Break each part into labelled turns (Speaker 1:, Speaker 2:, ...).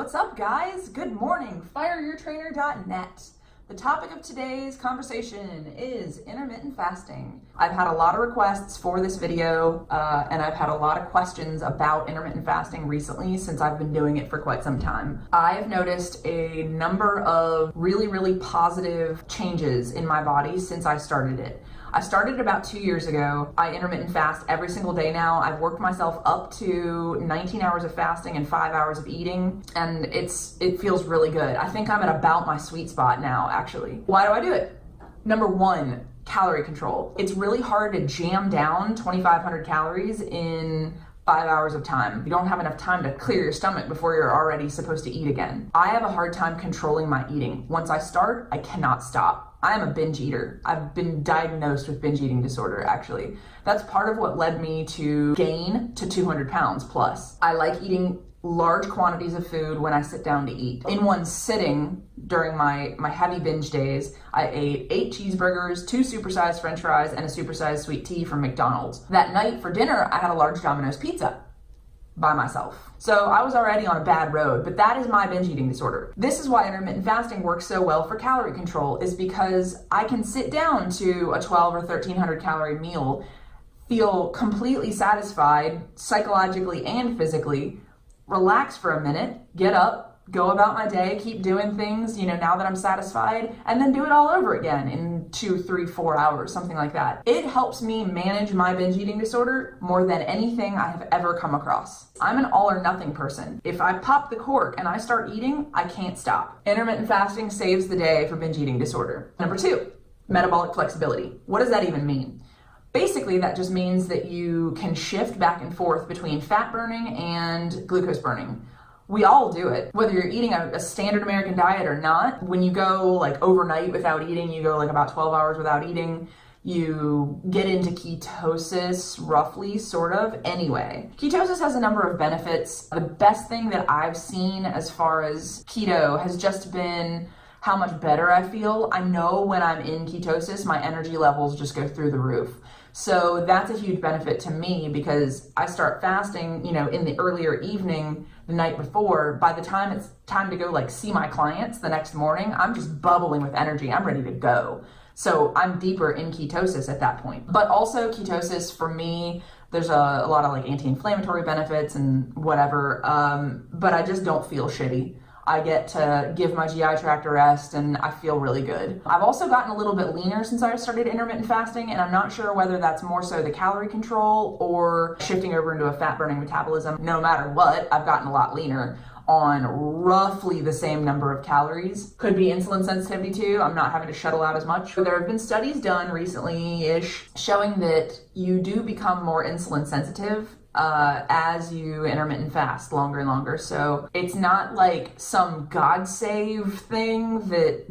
Speaker 1: What's up, guys? Good morning, fireyourtrainer.net. The topic of today's conversation is intermittent fasting. I've had a lot of requests for this video, and I've had a lot of questions about intermittent fasting recently since I've been doing it for quite some time. I've noticed a number of really positive changes in my body since I started it. I started about 2 years ago. I intermittent fast every single day now. I've worked myself up to 19 hours of fasting and 5 hours of eating, and it feels really good. I think I'm at about my sweet spot now, actually. Why do I do it? Number one, calorie control. It's really hard to jam down 2,500 calories in 5 hours of time. You don't have enough time to clear your stomach before you're already supposed to eat again. I have a hard time controlling my eating. Once I start, I cannot stop. I am a binge eater. I've been diagnosed with binge eating disorder, actually. That's part of what led me to gain to 200 pounds plus. I like eating large quantities of food when I sit down to eat. In one sitting during my heavy binge days, I ate 8 cheeseburgers, 2 supersized french fries, and a supersized sweet tea from McDonald's. That night for dinner, I had a large Domino's pizza by myself. So I was already on a bad road, but that is my binge eating disorder. This is why intermittent fasting works so well for calorie control, is because I can sit down to a 12 or 1,300 calorie meal, feel completely satisfied psychologically and physically, relax for a minute, get up, go about my day, keep doing things, now that I'm satisfied, and then do it all over again in 2, 3, 4 hours, something like that. It helps me manage my binge eating disorder more than anything I have ever come across. I'm an all or nothing person. If I pop the cork and I start eating, I can't stop. Intermittent fasting saves the day for binge eating disorder. Number 2, metabolic flexibility. What does that even mean? Basically, that just means that you can shift back and forth between fat burning and glucose burning. We all do it, whether you're eating a standard American diet or not. When you go overnight without eating, you go about 12 hours without eating, you get into ketosis, roughly, sort of, anyway. Ketosis has a number of benefits. The best thing that I've seen as far as keto has just been how much better I feel. I know when I'm in ketosis, my energy levels just go through the roof. So that's a huge benefit to me because I start fasting, in the earlier evening the night before. By the time it's time to go see my clients the next morning, I'm just bubbling with energy. I'm ready to go. So I'm deeper in ketosis at that point. But also ketosis for me, there's a lot of anti-inflammatory benefits and whatever, but I just don't feel shitty. I get to give my GI tract a rest and I feel really good. I've also gotten a little bit leaner since I started intermittent fasting, and I'm not sure whether that's more so the calorie control or shifting over into a fat burning metabolism. No matter what, I've gotten a lot leaner on roughly the same number of calories. Could be insulin sensitivity too. I'm not having to shuttle out as much. There have been studies done recently-ish showing that you do become more insulin sensitive as you intermittent fast longer and longer. So it's not like some God save thing that,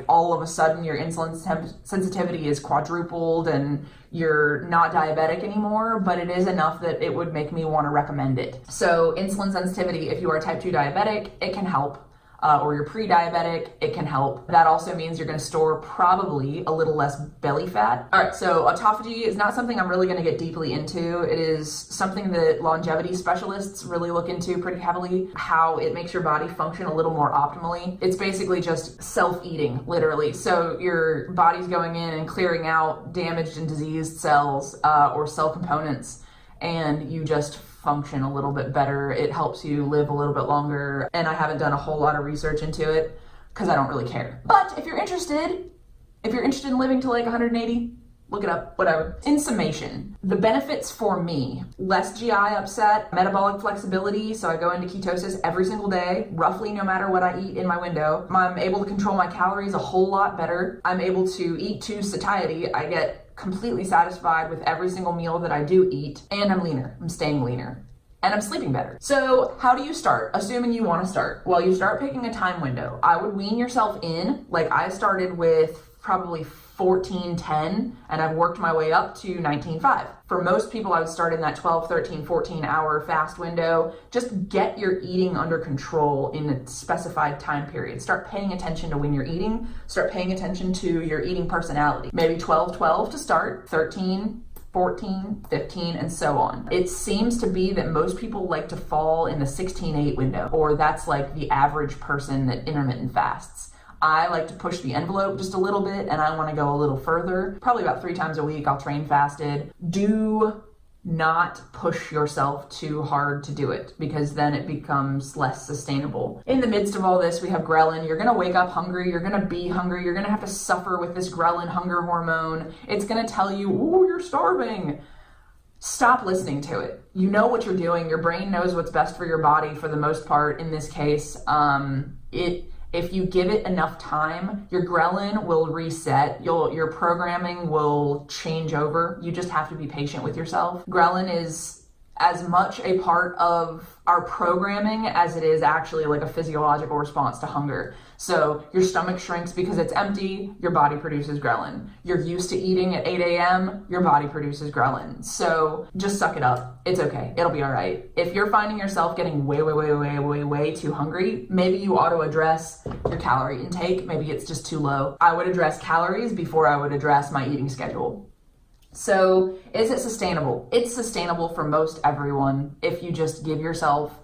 Speaker 1: all of a sudden your insulin sensitivity is quadrupled and you're not diabetic anymore, but it is enough that it would make me want to recommend it. So insulin sensitivity, if you are type 2 diabetic, it can help. Or you're pre-diabetic, it can help. That also means you're gonna store probably a little less belly fat. All right, so autophagy is not something I'm really gonna get deeply into. It is something that longevity specialists really look into pretty heavily, how it makes your body function a little more optimally. It's basically just self-eating, literally. So your body's going in and clearing out damaged and diseased cells or cell components, and you just function a little bit better. It helps you live a little bit longer, and I haven't done a whole lot of research into it because I don't really care. But if you're interested in living to 180, look it up, whatever. In summation, the benefits for me: less GI upset, metabolic flexibility, so I go into ketosis every single day, roughly no matter what I eat in my window. I'm able to control my calories a whole lot better. I'm able to eat to satiety. I get completely satisfied with every single meal that I do eat, and I'm leaner. I'm staying leaner. And I'm sleeping better. So how do you start? Assuming you want to start. Well, you start picking a time window. I would wean yourself in. I started with probably 14:10, and I've worked my way up to 19:5. For most people, I would start in that 12, 13, 14 hour fast window. Just get your eating under control in a specified time period. Start paying attention to when you're eating. Start paying attention to your eating personality. Maybe 12-12 to start, 13, 14, 15, and so on. It seems to be that most people like to fall in the 16-8 window, or that's like the average person that intermittent fasts. I like to push the envelope just a little bit, and I want to go a little further. Probably about 3 times a week I'll train fasted. Do not push yourself too hard to do it, because then it becomes less sustainable. In the midst of all this, we have ghrelin. You're gonna wake up hungry, you're gonna be hungry, you're gonna have to suffer with this ghrelin hunger hormone. It's gonna tell you, ooh, you're starving. Stop listening to it. You know what you're doing. Your brain knows what's best for your body for the most part in this case. If you give it enough time, your ghrelin will reset. Your programming will change over. You just have to be patient with yourself. Ghrelin is as much a part of our programming as it is actually like a physiological response to hunger. So your stomach shrinks because it's empty, your body produces ghrelin. You're used to eating at 8 a.m., your body produces ghrelin. So just suck it up. It's okay. It'll be all right. If you're finding yourself getting way too hungry, maybe you auto address your calorie intake. Maybe it's just too low. I would address calories before I would address my eating schedule. So is it sustainable? It's sustainable for most everyone if you just give yourself,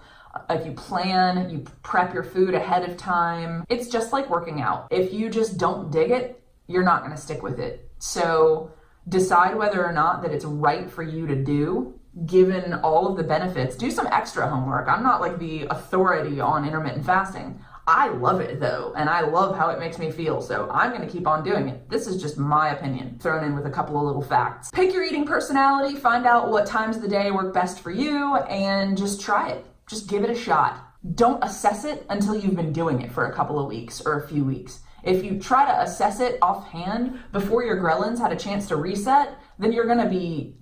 Speaker 1: if you plan, you prep your food ahead of time. It's just like working out. If you just don't dig it, you're not going to stick with it. So decide whether or not that it's right for you to do, given all of the benefits. Do some extra homework. I'm not like the authority on intermittent fasting. I love it though, and I love how it makes me feel, so I'm gonna keep on doing it. This is just my opinion, thrown in with a couple of little facts. Pick your eating personality, find out what times of the day work best for you, and just try it. Just give it a shot. Don't assess it until you've been doing it for a couple of weeks or a few weeks. If you try to assess it offhand before your ghrelins had a chance to reset, then you're gonna be,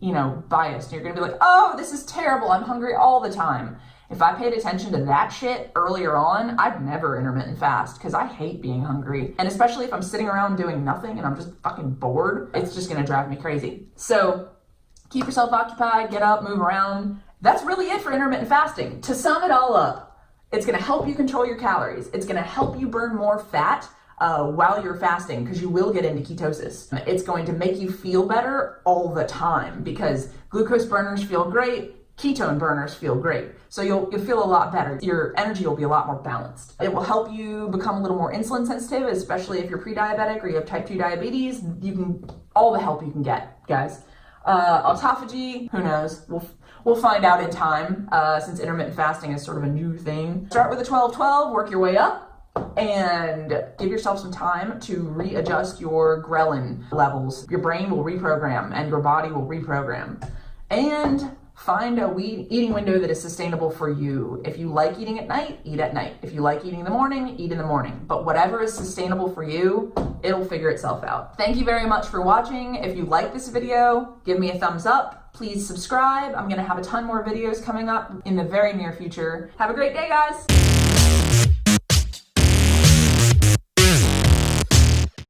Speaker 1: biased. You're gonna be like, oh, this is terrible, I'm hungry all the time. If I paid attention to that shit earlier on, I'd never intermittent fast, because I hate being hungry. And especially if I'm sitting around doing nothing and I'm just fucking bored, it's just gonna drive me crazy. So keep yourself occupied, get up, move around. That's really it for intermittent fasting. To sum it all up, it's gonna help you control your calories. It's gonna help you burn more fat while you're fasting, because you will get into ketosis. It's going to make you feel better all the time, because glucose burners feel great, ketone burners feel great. So you'll feel a lot better. Your energy will be a lot more balanced. It will help you become a little more insulin sensitive, especially if you're pre-diabetic or you have type 2 diabetes. All the help you can get, guys. Autophagy, who knows? We'll find out in time, since intermittent fasting is sort of a new thing. Start with a 12-12, work your way up, and give yourself some time to readjust your ghrelin levels. Your brain will reprogram and your body will reprogram. And find a eating window that is sustainable for you. If you like eating at night, eat at night. If you like eating in the morning, eat in the morning. But whatever is sustainable for you, it'll figure itself out. Thank you very much for watching. If you like this video, give me a thumbs up. Please subscribe. I'm gonna have a ton more videos coming up in the very near future. Have a great day, guys.